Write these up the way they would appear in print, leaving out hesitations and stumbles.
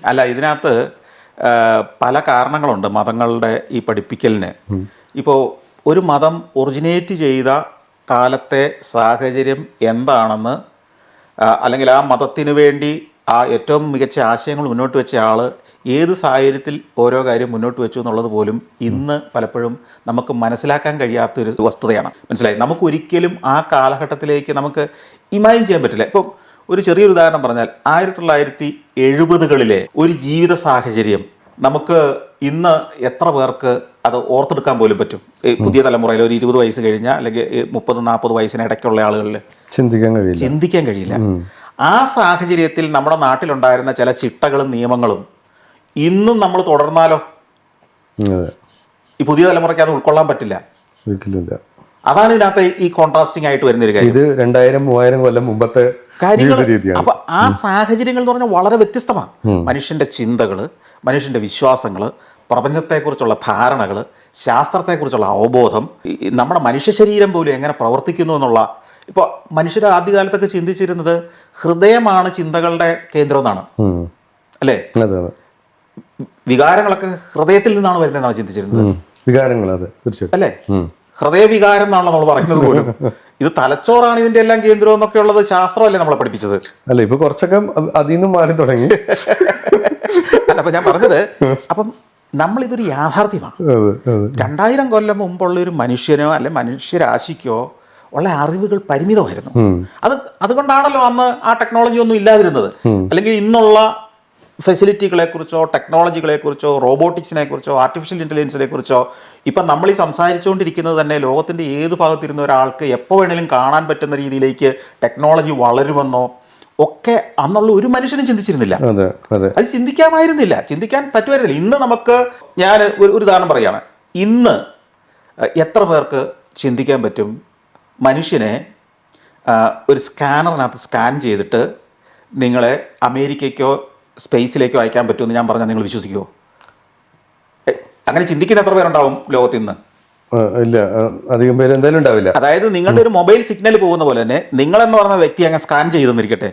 അല്ല, ഇതിനകത്ത് പല കാരണങ്ങളുണ്ട് മതങ്ങളുടെ ഈ പഠിപ്പിക്കലിന്. ഇപ്പോൾ ഒരു മതം ഒറിജിനേറ്റ് ചെയ്ത കാലത്തെ സാഹചര്യം എന്താണെന്ന്, അല്ലെങ്കിൽ ആ മതത്തിന് വേണ്ടി ആ ഏറ്റവും മികച്ച ആശയങ്ങൾ മുന്നോട്ട് വെച്ച ആൾ ഏത് സാഹചര്യത്തിൽ ഓരോ കാര്യം മുന്നോട്ട് വെച്ചു എന്നുള്ളത് പോലും ഇന്ന് പലപ്പോഴും നമുക്ക് മനസ്സിലാക്കാൻ കഴിയാത്തൊരു വസ്തുതയാണ്. മനസ്സിലായി? നമുക്കൊരിക്കലും ആ കാലഘട്ടത്തിലേക്ക് നമുക്ക് ഇമാജിൻ ചെയ്യാൻ പറ്റില്ല. ഇപ്പം ഒരു ചെറിയൊരു ഉദാഹരണം പറഞ്ഞാൽ 1970-കളിലെ ഒരു ജീവിത സാഹചര്യം നമുക്ക് ഇന്ന് എത്ര പേർക്ക് അത് ഓർത്തെടുക്കാൻ പോലും പറ്റും? പുതിയ തലമുറയിൽ ഒരു 20 വയസ്സ് കഴിഞ്ഞ അല്ലെങ്കിൽ 30-40 വയസ്സിനിടയ്ക്കുള്ള ആളുകളിൽ ചിന്തിക്കാൻ കഴിയില്ല. ആ സാഹചര്യത്തിൽ നമ്മുടെ നാട്ടിലുണ്ടായിരുന്ന ചില ചിട്ടകളും നിയമങ്ങളും ഇന്നും നമ്മൾ തുടർന്നാലോ ഈ പുതിയ തലമുറയ്ക്ക് അത് ഉൾക്കൊള്ളാൻ പറ്റില്ല. അതാണ് ഇതിനകത്ത് ഈ കോൺട്രാസ്റ്റിംഗ് ആയിട്ട് വരുന്നൊരു കാര്യം. 2000-3000 കൊല്ലം മുമ്പത്തെ കാര്യങ്ങൾ. അപ്പൊ ആ സാഹചര്യങ്ങൾ എന്ന് പറഞ്ഞാൽ വളരെ വ്യത്യസ്തമാണ്. മനുഷ്യന്റെ ചിന്തകള്, മനുഷ്യന്റെ വിശ്വാസങ്ങള്, പ്രപഞ്ചത്തെക്കുറിച്ചുള്ള ധാരണകൾ, ശാസ്ത്രത്തെക്കുറിച്ചുള്ള അവബോധം, നമ്മുടെ മനുഷ്യ ശരീരം പോലും എങ്ങനെ പ്രവർത്തിക്കുന്നു എന്നുള്ള. ഇപ്പോൾ മനുഷ്യർ ആദ്യകാലത്തൊക്കെ ചിന്തിച്ചിരുന്നത് ഹൃദയമാണ് ചിന്തകളുടെ കേന്ദ്രം എന്നാണ്, അല്ലേ? വികാരങ്ങളൊക്കെ ഹൃദയത്തിൽ നിന്നാണ് വരുന്നതെന്നാണ് ചിന്തിച്ചിരുന്നത്. വികാരങ്ങൾ അല്ലേ? ഹൃദയവികാരം എന്നാണല്ലോ നമ്മൾ പറയുന്നത് പോലും. ഇത് തലച്ചോറാണ് ഇതിന്റെ എല്ലാം കേന്ദ്രം എന്നൊക്കെ ഉള്ളത് ശാസ്ത്രമല്ലേ നമ്മളെ പഠിപ്പിച്ചത്? അല്ല, ഇപ്പൊ കുറച്ചൊക്കെ അതിൽ നിന്നും മാറി തുടങ്ങി. അല്ല, അപ്പൊ ഞാൻ പറഞ്ഞത്, അപ്പം നമ്മളിതൊരു യാഥാർത്ഥ്യമാണ്. 2000 കൊല്ലം മുമ്പുള്ള ഒരു മനുഷ്യനോ അല്ലെ മനുഷ്യരാശിക്കോ ഉള്ള അറിവുകൾ പരിമിതമായിരുന്നു. അതുകൊണ്ടാണല്ലോ അന്ന് ആ ടെക്നോളജി ഒന്നും ഇല്ലാതിരുന്നത്. അല്ലെങ്കിൽ ഇന്നുള്ള ഫെസിലിറ്റികളെ കുറിച്ചോ ടെക്നോളജികളെ കുറിച്ചോ റോബോട്ടിക്സിനെ കുറിച്ചോ ആർട്ടിഫിഷ്യൽ ഇൻ്റലിജൻസിനെ കുറിച്ചോ ഇപ്പം നമ്മൾ ഈ സംസാരിച്ചുകൊണ്ടിരിക്കുന്നത് തന്നെ ലോകത്തിൻ്റെ ഏത് ഭാഗത്തിരുന്ന ഒരാൾക്ക് എപ്പോൾ വേണേലും കാണാൻ പറ്റുന്ന രീതിയിലേക്ക് ടെക്നോളജി വളരുമെന്നോ ഒക്കെ അന്നുള്ള ഒരു മനുഷ്യനും ചിന്തിച്ചിരുന്നില്ല. അത് ചിന്തിക്കാൻ പറ്റുമായിരുന്നില്ല. ഇന്ന് നമുക്ക്, ഞാൻ ഒരു ഉദാഹരണം പറയുകയാണ്, ഇന്ന് എത്ര പേർക്ക് ചിന്തിക്കാൻ പറ്റും മനുഷ്യനെ ഒരു സ്കാനറിനകത്ത് സ്കാൻ ചെയ്തിട്ട് നിങ്ങളെ അമേരിക്കയ്ക്കോ സ്പേസിലേക്കോ അയക്കാൻ പറ്റുമെന്ന് ഞാൻ പറഞ്ഞാൽ നിങ്ങൾ വിശ്വസിക്കുമോ? അങ്ങനെ ചിന്തിക്കുന്ന എത്ര പേരുണ്ടാവും ലോകത്ത് ഇന്ന്? ഇല്ല, അധികം പേര് എന്തായാലും ഉണ്ടാവില്ല. അതായത് നിങ്ങളുടെ ഒരു മൊബൈൽ സിഗ്നൽ പോകുന്ന പോലെ തന്നെ നിങ്ങളെന്ന് പറഞ്ഞ വ്യക്തി അങ്ങ് സ്കാൻ ചെയ്തെന്നിരിക്കട്ടെ,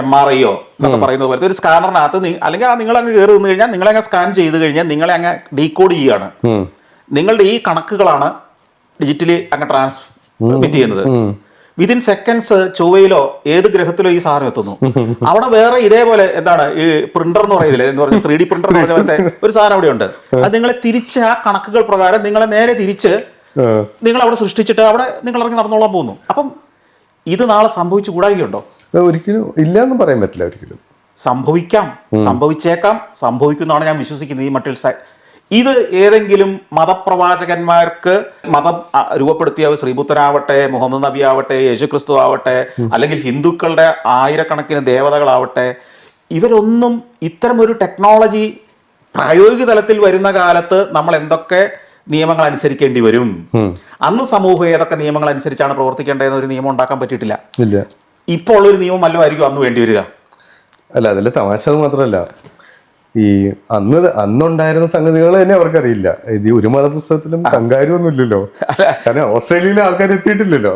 MRIയോ എന്നൊക്കെ പറയുന്നത് പോലത്തെ ഒരു സ്കാനറിനകത്ത്, അല്ലെങ്കിൽ നിങ്ങൾ അങ്ങ് കയറി നിന്ന് കഴിഞ്ഞാൽ നിങ്ങളങ്ങ് സ്കാൻ ചെയ്ത് കഴിഞ്ഞാൽ നിങ്ങളെ അങ്ങ് ഡീകോഡ് ചെയ്യുകയാണ്. നിങ്ങളുടെ ഈ കണക്കുകളാണ് ഡിജിറ്റലി അങ്ങ് ട്രാൻസ്മിറ്റ് ചെയ്യുന്നത്. വിതിൻ സെക്കൻഡ്സ് ചൊവ്വയിലോ ഏത് ഗ്രഹത്തിലോ ഈ സാധനം എത്തുന്നു. അവിടെ വേറെ ഇതേപോലെ എന്താണ് ഈ പ്രിന്റർ എന്ന് പറയുന്നില്ലേ, എന്ന് പറഞ്ഞാൽ 3D പ്രിന്റർ എന്ന് പറഞ്ഞ പോലത്തെ ഒരു സാധനം അവിടെ ഉണ്ട്. അത് നിങ്ങളെ തിരിച്ച് ആ കണക്കുകൾ പ്രകാരം നിങ്ങളെ നേരെ തിരിച്ച് നിങ്ങൾ അവിടെ സൃഷ്ടിച്ചിട്ട് അവിടെ നിങ്ങൾ ഇറങ്ങി നടന്നോളാൻ പോകുന്നു. അപ്പം ഇത് നാളെ സംഭവിച്ചു കൂടായികയുണ്ടോ? ഒരിക്കലും ഇല്ല എന്ന് പറയാൻ പറ്റില്ല. ഒരിക്കലും സംഭവിച്ചേക്കാം, സംഭവിക്കുന്നതാണ് ഞാൻ വിശ്വസിക്കുന്നത്. ഈ മട്ടിൽ ഇത് ഏതെങ്കിലും മതപ്രവാചകന്മാർക്ക് മതം രൂപപ്പെടുത്തിയ ശ്രീബുദ്ധനാവട്ടെ, മുഹമ്മദ് നബി ആവട്ടെ, യേശുക്രിസ്തു ആവട്ടെ, അല്ലെങ്കിൽ ഹിന്ദുക്കളുടെ ആയിരക്കണക്കിന് ദേവതകളാവട്ടെ, ഇവരൊന്നും ഇത്തരമൊരു ടെക്നോളജി പ്രായോഗിക തലത്തിൽ വരുന്ന കാലത്ത് നമ്മൾ എന്തൊക്കെ നിയമങ്ങൾ അനുസരിക്കേണ്ടി വരും, അന്ന് സമൂഹം ഏതൊക്കെ നിയമങ്ങൾ അനുസരിച്ചാണ് പ്രവർത്തിക്കേണ്ടതെന്ന് ഒരു നിയമം ഉണ്ടാക്കാൻ പറ്റിയിട്ടില്ല. ഇപ്പോൾ ഉള്ളൊരു നിയമം വല്ലതുമായിരിക്കും അന്ന് വേണ്ടി വരിക. അല്ല, അതിൽ തമാശ മാത്രമല്ല, ഈ അന്നുണ്ടായിരുന്ന സംഗതികൾ തന്നെ അവർക്കറിയില്ല. ഇത് ഒരു മതപുസ്തകത്തിലും കങ്കാരുമൊന്നും ഇല്ലല്ലോ. കാരണം ഓസ്ട്രേലിയയിലെ ആൾക്കാർ എത്തിയിട്ടില്ലല്ലോ.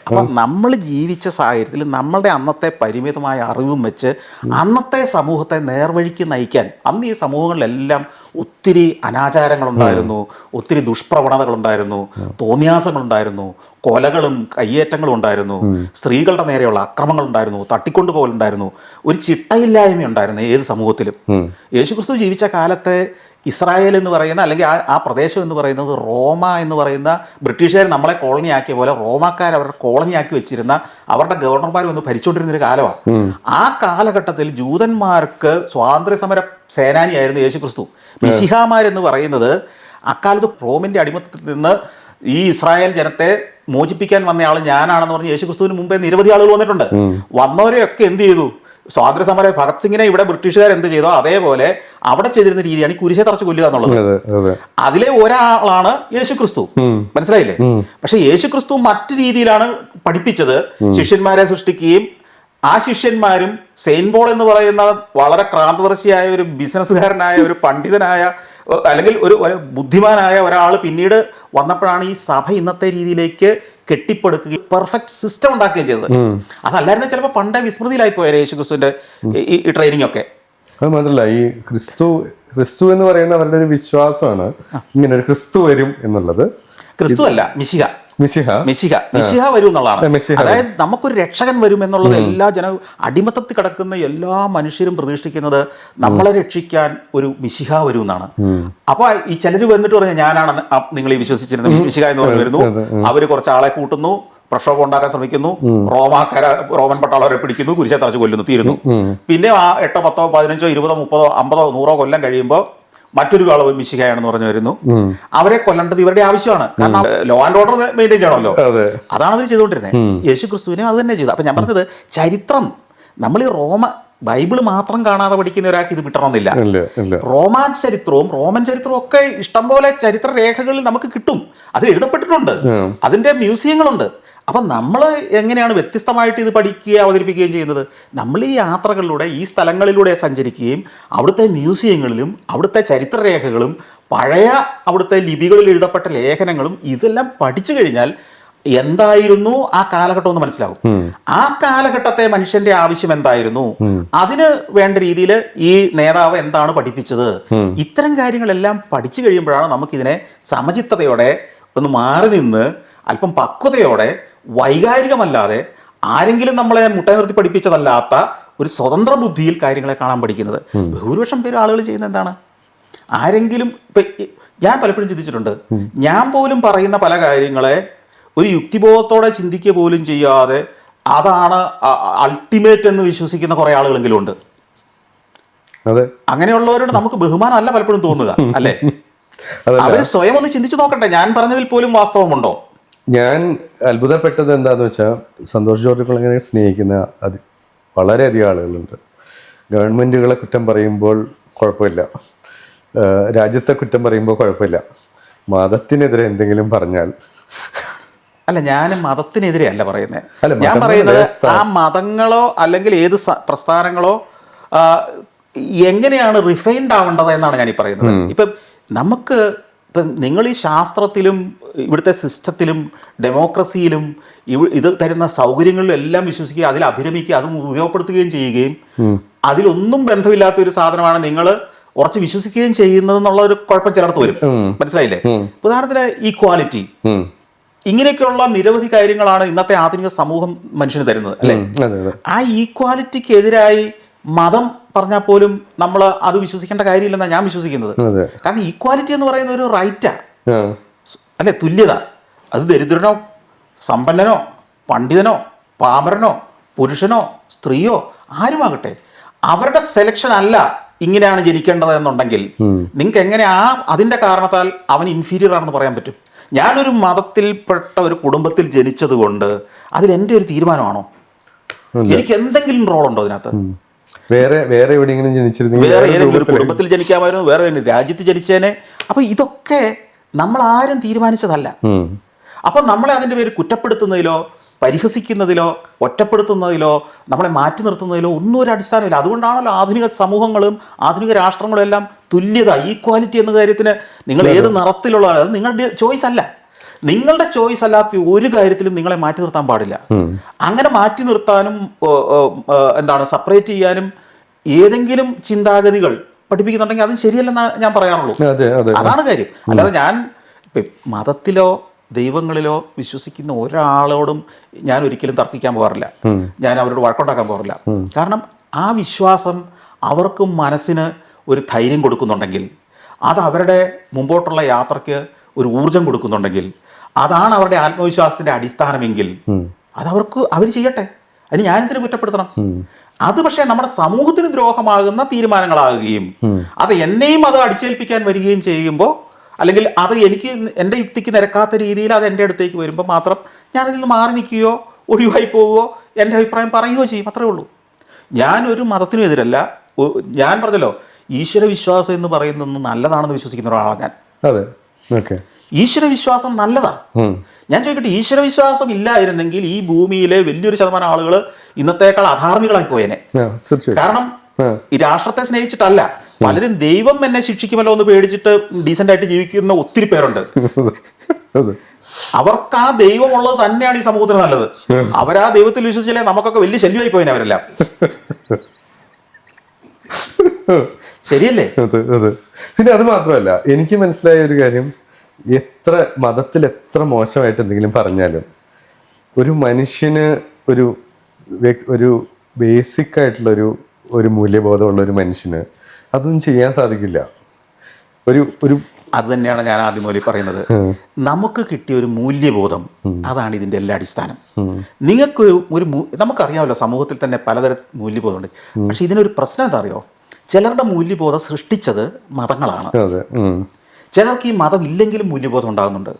അപ്പൊ നമ്മൾ ജീവിച്ച സാഹചര്യത്തിൽ നമ്മളുടെ അന്നത്തെ പരിമിതമായ അറിവും വെച്ച് അന്നത്തെ സമൂഹത്തെ നേർവഴിക്ക് നയിക്കാൻ അന്ന് ഈ സമൂഹങ്ങളിലെല്ലാം ഒത്തിരി അനാചാരങ്ങളുണ്ടായിരുന്നു, ഒത്തിരി ദുഷ്പ്രവണതകളുണ്ടായിരുന്നു, തോന്നിയാസങ്ങളുണ്ടായിരുന്നു, കൊലകളും കയ്യേറ്റങ്ങളും ഉണ്ടായിരുന്നു, സ്ത്രീകളുടെ നേരെയുള്ള അക്രമങ്ങൾ ഉണ്ടായിരുന്നു, തട്ടിക്കൊണ്ടുപോകലുണ്ടായിരുന്നു, ഒരു ചിട്ടയില്ലായ്മ ഉണ്ടായിരുന്നു ഏത് സമൂഹത്തിലും. യേശുക്രിസ്തു ജീവിച്ച കാലത്തെ ഇസ്രായേൽ എന്ന് പറയുന്ന, അല്ലെങ്കിൽ ആ പ്രദേശം എന്ന് പറയുന്നത് റോമ എന്ന് പറയുന്ന, ബ്രിട്ടീഷുകാർ നമ്മളെ കോളനിയാക്കിയ പോലെ റോമാക്കാർ അവരുടെ കോളനിയാക്കി വെച്ചിരുന്ന, അവരുടെ ഗവർണർമാർ വന്ന് ഭരിച്ചുകൊണ്ടിരുന്നൊരു കാലമാണ്. ആ കാലഘട്ടത്തിൽ ജൂതന്മാർക്ക് സ്വാതന്ത്ര്യ സമര സേനാനിയായിരുന്നു യേശുക്രിസ്തു. മിശിഹാമാരെന്ന് പറയുന്നത് അക്കാലത്ത് റോമിന്റെ അടിമത്തത്തിൽ നിന്ന് ഈ ഇസ്രായേൽ ജനത്തെ മോചിപ്പിക്കാൻ വന്നയാൾ ഞാനാണെന്ന് പറഞ്ഞ് യേശുക്രിസ്തുവിന് മുമ്പേ നിരവധി ആളുകൾ വന്നിട്ടുണ്ട്. വന്നവരെയൊക്കെ എന്ത് ചെയ്തു? സ്വാതന്ത്ര്യ സമര ഭഗത് സിംഗിനെ ഇവിടെ ബ്രിട്ടീഷുകാർ എന്ത് ചെയ്തോ അതേപോലെ അവിടെ ചെയ്തിരുന്ന രീതിയാണ് കുരിശെ തറച്ച് കൊല്ലുക എന്നുള്ളത്. അതിലെ ഒരാളാണ് യേശുക്രിസ്തു. മനസ്സിലായില്ലേ? പക്ഷെ യേശുക്രിസ്തു മറ്റു രീതിയിലാണ് പഠിപ്പിച്ചത്. ശിഷ്യന്മാരെ സൃഷ്ടിക്കുകയും ആ ശിഷ്യന്മാരും സെയിന്റ് പോൾ എന്ന് പറയുന്ന വളരെ ക്രാന്തദർശിയായ ഒരു ബിസിനസ്സുകാരനായ ഒരു പണ്ഡിതനായ അല്ലെങ്കിൽ ഒരു ബുദ്ധിമാനായ ഒരാൾ പിന്നീട് വന്നപ്പോഴാണ് ഈ സഭ ഇന്നത്തെ രീതിയിലേക്ക് കെട്ടിപ്പടുക്കുകയും പെർഫെക്റ്റ് സിസ്റ്റം ഉണ്ടാക്കുകയും ചെയ്തത്. അതല്ലായിരുന്നു ചിലപ്പോൾ പണ്ടേ വിസ്മൃതിയിലായി പോയ യേശുക്രിസ്തുവിന്റെ ഈ ട്രെയിനിങ് ഒക്കെ. അത് മാത്രല്ല ഈ ക്രിസ്തു എന്ന് പറയുന്ന അവരുടെ ഒരു വിശ്വാസമാണ്, ഇങ്ങനെ ഒരു ക്രിസ്തു വരും എന്നുള്ളത്. ക്രിസ്തു അല്ല, മിശിഹ വരും എന്നുള്ളതാണ്. അതായത് നമുക്കൊരു രക്ഷകൻ വരും എന്നുള്ളത് എല്ലാ അടിമത്തത്തിൽ കിടക്കുന്ന എല്ലാ മനുഷ്യരും പ്രതീക്ഷിക്കുന്നത് നമ്മളെ രക്ഷിക്കാൻ ഒരു മിശിഹ വരും എന്നാണ്. അപ്പൊ ഈ ചിലര് വന്നിട്ട് പറഞ്ഞ ഞാനാണ് നിങ്ങൾ ഈ വിശ്വസിച്ചിരുന്നത് മിശിഹ എന്ന് പറഞ്ഞു വരുന്നു. അവര് കുറച്ച് ആളെ കൂട്ടുന്നു, പ്രക്ഷോഭം ഉണ്ടാക്കാൻ ശ്രമിക്കുന്നു, റോമൻ പട്ടാളവരെ പിടിക്കുന്നു, കുരിശെ തറച്ച് കൊല്ലുന്നു, തീരുന്നു. പിന്നെ ആ 8, 10, 15, 20, 30, 50, 100 കൊല്ലം കഴിയുമ്പോൾ മറ്റൊരു ആള് മിശിഹയാണെന്ന് പറഞ്ഞു വരുന്നു. അവരെ കൊല്ലേണ്ടത് ഇവരുടെ ആവശ്യമാണ്. കാരണം ലോ ആൻഡ് ഓർഡർ മെയിൻറ്റെയിൻ ചെയ്യണമല്ലോ. അതാണ് അവർ ചെയ്തുകൊണ്ടിരുന്നത്. യേശു ക്രിസ്തുവിനെ അത് തന്നെ ചെയ്തു. അപ്പൊ ഞാൻ പറഞ്ഞത് ചരിത്രം നമ്മൾ ഈ ബൈബിള് മാത്രം കാണാതെ പഠിക്കുന്ന ഒരാൾക്ക് ഇത് കിട്ടണമെന്നില്ല. റോമൻ ചരിത്രവും ഒക്കെ ഇഷ്ടംപോലെ ചരിത്ര രേഖകളിൽ നമുക്ക് കിട്ടും. അത് എഴുതപ്പെട്ടിട്ടുണ്ട്, അതിന്റെ മ്യൂസിയങ്ങളുണ്ട്. അപ്പം നമ്മൾ എങ്ങനെയാണ് വ്യത്യസ്തമായിട്ട് ഇത് പഠിക്കുകയും അവതരിപ്പിക്കുകയും ചെയ്യുന്നത്? നമ്മൾ ഈ യാത്രകളിലൂടെ ഈ സ്ഥലങ്ങളിലൂടെ സഞ്ചരിക്കുകയും അവിടുത്തെ മ്യൂസിയങ്ങളിലും അവിടുത്തെ ചരിത്രരേഖകളും പഴയ അവിടുത്തെ ലിപികളിൽ എഴുതപ്പെട്ട ലേഖനങ്ങളും ഇതെല്ലാം പഠിച്ചു കഴിഞ്ഞാൽ എന്തായിരുന്നു ആ കാലഘട്ടം എന്ന് മനസ്സിലാവും. ആ കാലഘട്ടത്തെ മനുഷ്യന്റെ ആവശ്യം എന്തായിരുന്നു, അതിന് വേണ്ട രീതിയിൽ ഈ നേതാവ് എന്താണ് പഠിപ്പിച്ചത്, ഇത്തരം കാര്യങ്ങളെല്ലാം പഠിച്ചു കഴിയുമ്പോഴാണ് നമുക്കിതിനെ സമചിത്തതയോടെ ഒന്ന് മാറി നിന്ന് അല്പം പക്വതയോടെ വൈകാരികമല്ലാതെ ആരെങ്കിലും നമ്മളെ മുട്ട നിർത്തി പഠിപ്പിച്ചതല്ലാത്ത ഒരു സ്വതന്ത്ര ബുദ്ധിയിൽ കാര്യങ്ങളെ കാണാൻ പഠിക്കുന്നത്. ഭൂരിപക്ഷം പേര് ആളുകൾ ചെയ്യുന്നത് എന്താണ്? ആരെങ്കിലും ഞാൻ പലപ്പോഴും ചിന്തിച്ചിട്ടുണ്ട്, ഞാൻ പോലും പറയുന്ന പല കാര്യങ്ങളെ ഒരു യുക്തിബോധത്തോടെ ചിന്തിക്കുക പോലും ചെയ്യാതെ അതാണ് അൾട്ടിമേറ്റ് എന്ന് വിശ്വസിക്കുന്ന കുറെ ആളുകളെങ്കിലും ഉണ്ട്. അങ്ങനെയുള്ളവരോട് നമുക്ക് ബഹുമാനം അല്ല പലപ്പോഴും തോന്നുക, അല്ലേ? അവര് സ്വയം ഒന്ന് ചിന്തിച്ചു നോക്കട്ടെ, ഞാൻ പറഞ്ഞതിൽ പോലും വാസ്തവമുണ്ടോ? ഞാൻ അത്ഭുതപ്പെട്ടത് എന്താന്ന് വെച്ചാൽ, സന്തോഷ് ജോർജ് കുളങ്ങരെ സ്നേഹിക്കുന്ന വളരെയധികം ആളുകളുണ്ട്. ഗവൺമെന്റുകളെ കുറ്റം പറയുമ്പോൾ കുഴപ്പമില്ല, രാജ്യത്തെ കുറ്റം പറയുമ്പോൾ കുഴപ്പമില്ല, മതത്തിനെതിരെ എന്തെങ്കിലും പറഞ്ഞാൽ അല്ല, ഞാൻ മതത്തിനെതിരെ അല്ല പറയുന്നത്. ഞാൻ പറയുന്നത് ആ മതങ്ങളോ അല്ലെങ്കിൽ ഏത് പ്രസ്ഥാനങ്ങളോ എങ്ങനെയാണ് റിഫൈൻഡ് ആവേണ്ടത് എന്നാണ് ഞാൻ ഈ പറയുന്നത്. ഇപ്പം നിങ്ങൾ ഈ ശാസ്ത്രത്തിലും ഇവിടുത്തെ സിസ്റ്റത്തിലും ഡെമോക്രസിയിലും ഇത് തരുന്ന സൗകര്യങ്ങളിലും എല്ലാം വിശ്വസിക്കുക, അതിൽ അഭിരമിക്കുക, അതും ഉപയോഗപ്പെടുത്തുകയും ചെയ്യുകയും അതിലൊന്നും ബന്ധമില്ലാത്ത ഒരു സാധനമാണ് നിങ്ങൾ ഉറച്ച് വിശ്വസിക്കുകയും ചെയ്യുന്നതെന്നുള്ള ഒരു കുഴപ്പം ചിലർക്ക് വരും. മനസ്സിലായില്ലേ? ഉദാഹരണത്തിന് ഈക്വാലിറ്റി, ഇങ്ങനെയൊക്കെയുള്ള നിരവധി കാര്യങ്ങളാണ് ഇന്നത്തെ ആധുനിക സമൂഹം മനുഷ്യന് തരുന്നത്, അല്ലെ? ആ ഈക്വാലിറ്റിക്കെതിരായി മതം പറഞ്ഞാൽ പോലും നമ്മൾ അത് വിശ്വസിക്കേണ്ട കാര്യമില്ലെന്നാണ് ഞാൻ വിശ്വസിക്കുന്നത്. കാരണം ഈക്വാലിറ്റി എന്ന് പറയുന്ന ഒരു റൈറ്റാ, അല്ലെ? തുല്യത. അത് ദരിദ്രനോ സമ്പന്നനോ പണ്ഡിതനോ പാമരനോ പുരുഷനോ സ്ത്രീയോ ആരുമാകട്ടെ, അവരുടെ സെലക്ഷൻ അല്ല ഇങ്ങനെയാണ് ജനിക്കേണ്ടത് എന്നുണ്ടെങ്കിൽ നിങ്ങൾക്ക് എങ്ങനെ അതിന്റെ കാരണത്താൽ അവൻ ഇൻഫീരിയർ ആണെന്ന് പറയാൻ പറ്റും? ഞാനൊരു മതത്തിൽപ്പെട്ട ഒരു കുടുംബത്തിൽ ജനിച്ചത് കൊണ്ട് അതിൽ എൻ്റെ ഒരു തീരുമാനമാണോ? എനിക്ക് എന്തെങ്കിലും റോൾ ഉണ്ടോ അതിനകത്ത്? വേറെ എവിടെയെങ്കിലും ജനിച്ചിരുന്നെങ്കിൽ വേറെ ഏതെങ്കിലും ഒരു കുടുംബത്തിൽ ജനിക്കാമായിരുന്നു, വേറെ ഏതെങ്കിലും രാജ്യത്ത് ജനിച്ചേനെ. അപ്പൊ ഇതൊക്കെ നമ്മൾ ആരും തീരുമാനിച്ചതല്ല. അപ്പൊ നമ്മളെ അതിൻ്റെ പേര് കുറ്റപ്പെടുത്തുന്നതിലോ പരിഹസിക്കുന്നതിലോ ഒറ്റപ്പെടുത്തുന്നതിലോ നമ്മളെ മാറ്റി നിർത്തുന്നതിലോ ഒന്നും ഒരു അടിസ്ഥാനമില്ല. അതുകൊണ്ടാണല്ലോ ആധുനിക സമൂഹങ്ങളും ആധുനിക രാഷ്ട്രങ്ങളും എല്ലാം തുല്യത, ഈക്വാലിറ്റി എന്ന കാര്യത്തിന് നിങ്ങൾ ഏത് നിറത്തിലുള്ള, അത് നിങ്ങളുടെ ചോയ്സ് അല്ല. നിങ്ങളുടെ ചോയ്സ് അല്ലാത്ത ഒരു കാര്യത്തിലും നിങ്ങളെ മാറ്റി നിർത്താൻ പാടില്ല. അങ്ങനെ മാറ്റി നിർത്താനും സെപ്പറേറ്റ് ചെയ്യാനും ഏതെങ്കിലും ചിന്താഗതികൾ പഠിപ്പിക്കുന്നുണ്ടെങ്കിൽ അത് ശരിയല്ലെന്ന് ഞാൻ പറയാറുള്ളൂ. അതാണ് കാര്യം. അല്ലാതെ ഞാൻ മതത്തിലോ ദൈവങ്ങളിലോ വിശ്വസിക്കുന്ന ഒരാളോടും ഞാൻ ഒരിക്കലും തർക്കിക്കാൻ പോകാറില്ല, ഞാൻ അവരോട് വഴക്കുണ്ടാക്കാൻ പോകാറില്ല. കാരണം ആ വിശ്വാസം അവർക്ക് മനസ്സിന് ഒരു ധൈര്യം കൊടുക്കുന്നുണ്ടെങ്കിൽ, അത് അവരുടെ മുമ്പോട്ടുള്ള യാത്രയ്ക്ക് ഒരു ഊർജം കൊടുക്കുന്നുണ്ടെങ്കിൽ, അതാണ് അവരുടെ ആത്മവിശ്വാസത്തിന്റെ അടിസ്ഥാനമെങ്കിൽ അത് അവർ ചെയ്യട്ടെ. അതിന് ഞാനെന്തിനു കുറ്റപ്പെടുത്തണം? അത് പക്ഷേ നമ്മുടെ സമൂഹത്തിന് ദ്രോഹമാകുന്ന തീരുമാനങ്ങളാകുകയും അത് എന്നെയും അത് അടിച്ചേൽപ്പിക്കാൻ വരികയും ചെയ്യുമ്പോൾ, അല്ലെങ്കിൽ അത് എനിക്ക് എൻ്റെ യുക്തിക്ക് നിരക്കാത്ത രീതിയിൽ അത് എൻ്റെ അടുത്തേക്ക് വരുമ്പോൾ മാത്രം ഞാനതിൽ നിന്ന് മാറി നിൽക്കുകയോ ഒഴിവായി പോവുകയോ എൻ്റെ അഭിപ്രായം പറയുകയോ ചെയ്യും. അത്രേ ഉള്ളൂ. ഞാനൊരു മതത്തിനും എതിരല്ല. ഞാൻ പറഞ്ഞല്ലോ, ഈശ്വരവിശ്വാസം എന്ന് പറയുന്നത് നല്ലതാണെന്ന് വിശ്വസിക്കുന്ന ഒരാളാണ് ഞാൻ. ഈശ്വരവിശ്വാസം നല്ലതാണ്. ഞാൻ ചോദിക്കട്ടെ, ഈശ്വരവിശ്വാസം ഇല്ലായിരുന്നെങ്കിൽ ഈ ഭൂമിയിലെ വലിയൊരു ശതമാനം ആളുകൾ ഇന്നത്തേക്കാൾ അധാർമികളായി പോയേനെ. കാരണം ഈ രാഷ്ട്രത്തെ സ്നേഹിച്ചിട്ടല്ല, പലരും ദൈവം എന്നെ ശിക്ഷിക്കുമല്ലോ എന്ന് പേടിച്ചിട്ട് ഡീസന്റ് ആയിട്ട് ജീവിക്കുന്ന ഒത്തിരി പേരുണ്ട്. അവർക്ക് ആ ദൈവമുള്ളത് തന്നെയാണ് ഈ സമൂഹത്തിന് നല്ലത്. അവരാ ദൈവത്തിൽ വിശ്വസിച്ചില്ലേ നമുക്കൊക്കെ വലിയ ശല്യമായി പോയിനെ അവരെല്ലാം. ശരിയല്ലേ? അതെ. പിന്നെ അത് മാത്രമല്ല, എനിക്ക് മനസ്സിലായ ഒരു കാര്യം, എത്ര മതത്തിൽ എത്ര മോശമായിട്ട് എന്തെങ്കിലും പറഞ്ഞാലും ഒരു മനുഷ്യന് ഒരു ഒരു ബേസിക് ആയിട്ടുള്ള ഒരു മൂല്യബോധമുള്ള ഒരു മനുഷ്യന് അതൊന്നും ചെയ്യാൻ സാധിക്കില്ല. ഒരു അത് തന്നെയാണ് ഞാൻ ആദ്യം മുതൽ പറയുന്നത്. നമുക്ക് കിട്ടിയ ഒരു മൂല്യബോധം, അതാണ് ഇതിൻ്റെ എല്ലാ അടിസ്ഥാനം. നിങ്ങൾക്ക് നമുക്കറിയാമല്ലോ, സമൂഹത്തിൽ തന്നെ പലതരം മൂല്യബോധമുണ്ട്. പക്ഷെ ഇതിനൊരു പ്രശ്നം എന്താ അറിയോ? ചിലരുടെ മൂല്യബോധം സൃഷ്ടിച്ചത് മതങ്ങളാണ്. ചിലർക്ക് ഈ മതം ഇല്ലെങ്കിലും മൂല്യബോധം ഉണ്ടാകുന്നുണ്ട്.